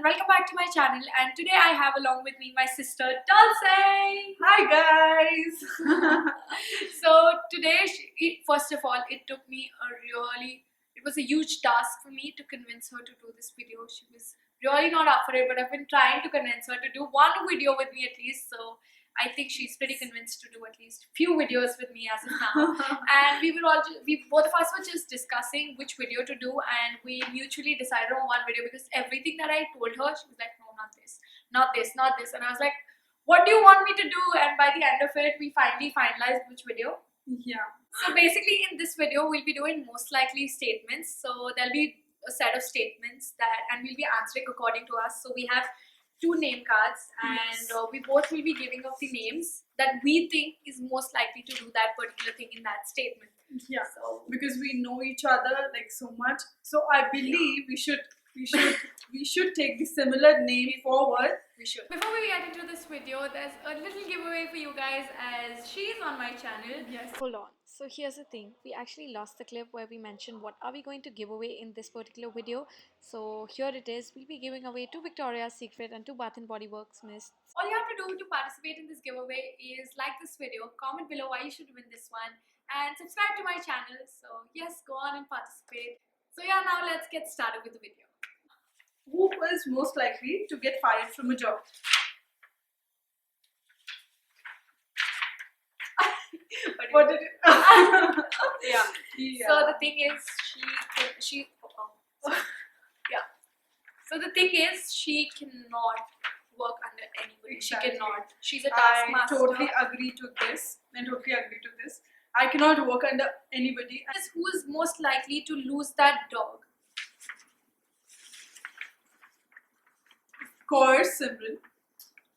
welcome back to my channel. And today I have along with me my sister Dulce. Hi guys! So today, first of all, it was a huge task for me to convince her to do this video. She was really not up for it, but I've been trying to convince her to do one video with me at least. So I think she's pretty convinced to do at least few videos with me as of now. And both of us were just discussing which video to do, and we mutually decided on one video because everything that I told her, she was like, no, not this, not this, not this. And I was like, what do you want me to do? And by the end of it, we finally finalized which video. Yeah. So basically in this video, we'll be doing most likely statements. So there'll be a set of statements and we'll be answering according to us. So we have 2 name cards, and we both will be giving up the names that we think is most likely to do that particular thing in that statement. Yeah. So Because we know each other like so much, so I believe we should take the similar name forward. we should. Before we get into this video, there's a little giveaway for you guys as she's on my channel. Yes. Hold on. So here's the thing. We actually lost the clip where we mentioned what are we going to give away in this particular video. So here it is. We'll be giving away 2 Victoria's Secret and 2 Bath & Body Works mists. All you have to do to participate in this giveaway is like this video, comment below why you should win this one, and subscribe to my channel. So yes, go on and participate. So yeah, now let's get started with the video. Who is most likely to get fired from a job? What did it? Yeah. Yeah. So the thing is, So the thing is, she cannot work under anybody. Exactly. She cannot. She's a I taskmaster. totally agree to this. I cannot work under anybody. Who is most likely to lose that dog? Of course, Simran.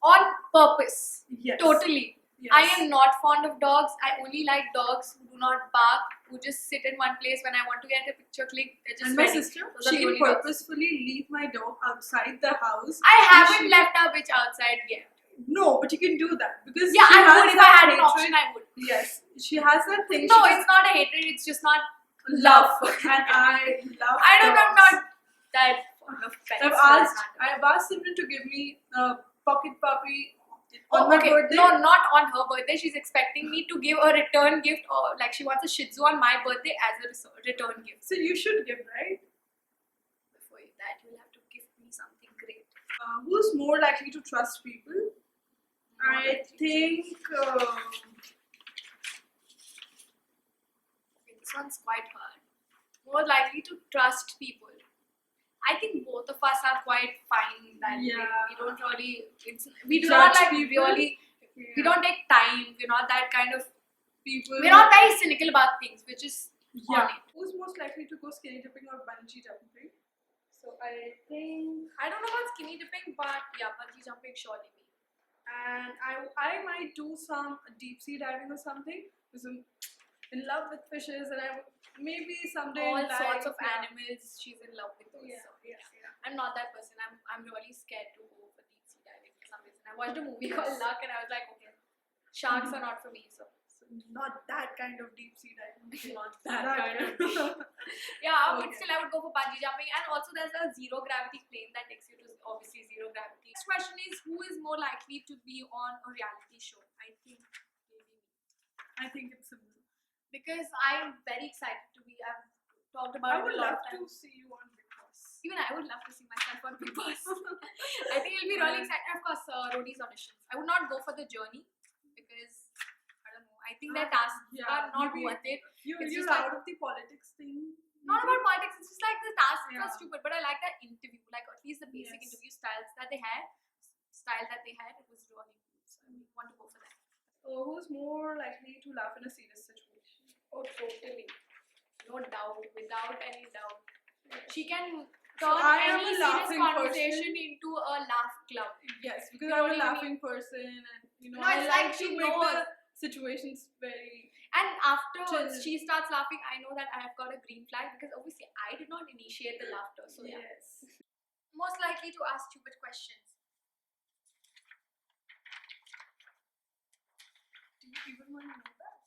On purpose. Yes. Totally. Yes. I am not fond of dogs. I only like dogs who do not bark, who just sit in one place when I want to get a picture clicked. They're just And my ready. sister, Those are she the only will dogs. purposefully leave my dog outside the house. I haven't She- left our bitch outside yet. No, but you can do that because Yeah, she I has would. If I that had an hatred. option, I would. Yes, she has that thing. No, she it's not a hatred. It's just not just love. and I love. I'm dogs. not that fond of pets. I've asked Simran to give me a pocket puppy on my birthday. No, not on her birthday. She's expecting me to give a return gift, or like she wants a Shih Tzu on my birthday as a return gift. So you should give, right? Before that, you'll have to give me something great. Who's more likely to trust people? I think. Okay, this one's quite hard. More likely to trust people. I think both of us are quite fine that way. Yeah. We don't really. We do not Judge like people. really. We don't take time. We're not that kind of. People. We're not very cynical about things. We're just on Yeah. it. Who's most likely to go skinny dipping or bungee jumping? So I think. I don't know about skinny dipping, but yeah, bungee jumping surely me. And I might do some deep sea diving or something because I'm in love with fishes and I maybe someday All in life, sorts of yeah. animals, she's in love with those. Yeah, So, yeah, yeah. I'm not that person. I'm really scared to go for deep sea diving for some reason. I watched a movie called Luck and I was like, okay, sharks are not for me. So Not that kind of deep sea diving. not that kind of. Yeah, but still I would go for bungee jumping. And also there's a zero gravity plane that takes you to obviously zero gravity. Next question is, who is more likely to be on a reality show? I think maybe me. I think it's similar. Because I'm very excited to be. I've talked I about would it a lot love of to times. see you on Big Boss. Even I would love to see myself on Big Boss. I think it'll be really exciting. And of course, Rodi's auditions. I would not go for the journey because I don't know. I think their tasks are not worth it. You're It's just out of the politics thing. Not about politics. It's just like the tasks Yeah. are stupid. But I like that interview. Like at least the basic Yes. interview styles that they had. It was really cool. So I want to go for that. Who's more likely to laugh in a serious situation? Oh, totally. No doubt. Without any doubt. She can So turn I am any a serious laughing conversation person. into a laugh club. Yes, because You I'm know a what I laughing person, and No, I it's like like to she make knows. the situations very. And after Chill. she starts laughing, I know that I have got a green flag because obviously I did not initiate the laughter. So yeah. Yes. Most likely to ask stupid questions. Do you even want to know that?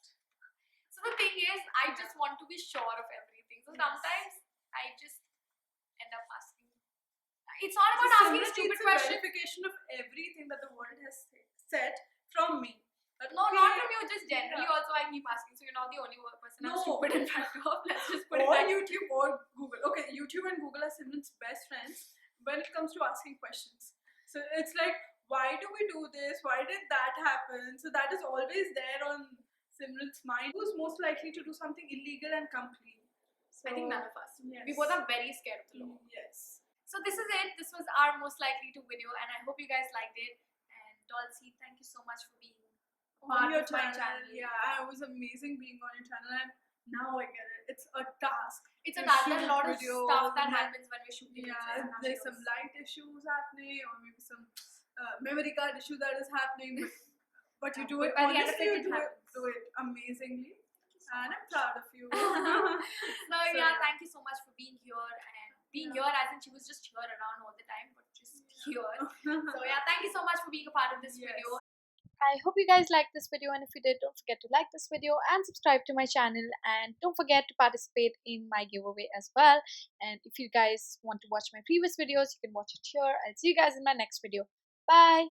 So the thing is, I just want to be sure of everything. So Yes. sometimes I just end up asking It's not about So asking Simran stupid needs a questions. verification of everything that the world has said from me. That, No, okay, not from you. Just generally, yeah. also I keep asking. So you're not the only person I'm No. stupid in front of. Let's just put it Or that way. YouTube or Google. Okay, YouTube and Google are Simran's best friends when it comes to asking questions. So it's like, why do we do this? Why did that happen? So that is always there on Simran's mind. Who's most likely to do something illegal and come clean? So, I think none of us. Yes. We both are very scared of the law. Yes. So this is it. This was our most likely to video, and I hope you guys liked it. And Dolce, thank you so much for being On part your of my channel. channel. Yeah, it was amazing being on your channel, and now I get it. It's a task. It's a to task. There's shoot a lot of videos stuff that and happens when we're shooting. Yeah, there's some light issues happening, or maybe some memory card issue that is happening. But you do it. By the end of Honestly, it, you it happens. do it amazingly, and I'm proud of you. So yeah, yeah. thank you so much for being here and being here as in she was just here around all the time, but just here. So yeah, thank you so much for being a part of this Yes. video. I hope you guys liked this video, and if you did, don't forget to like this video and subscribe to my channel, and don't forget to participate in my giveaway as well. And if you guys want to watch my previous videos, you can watch it here. I'll see you guys in my next video. Bye.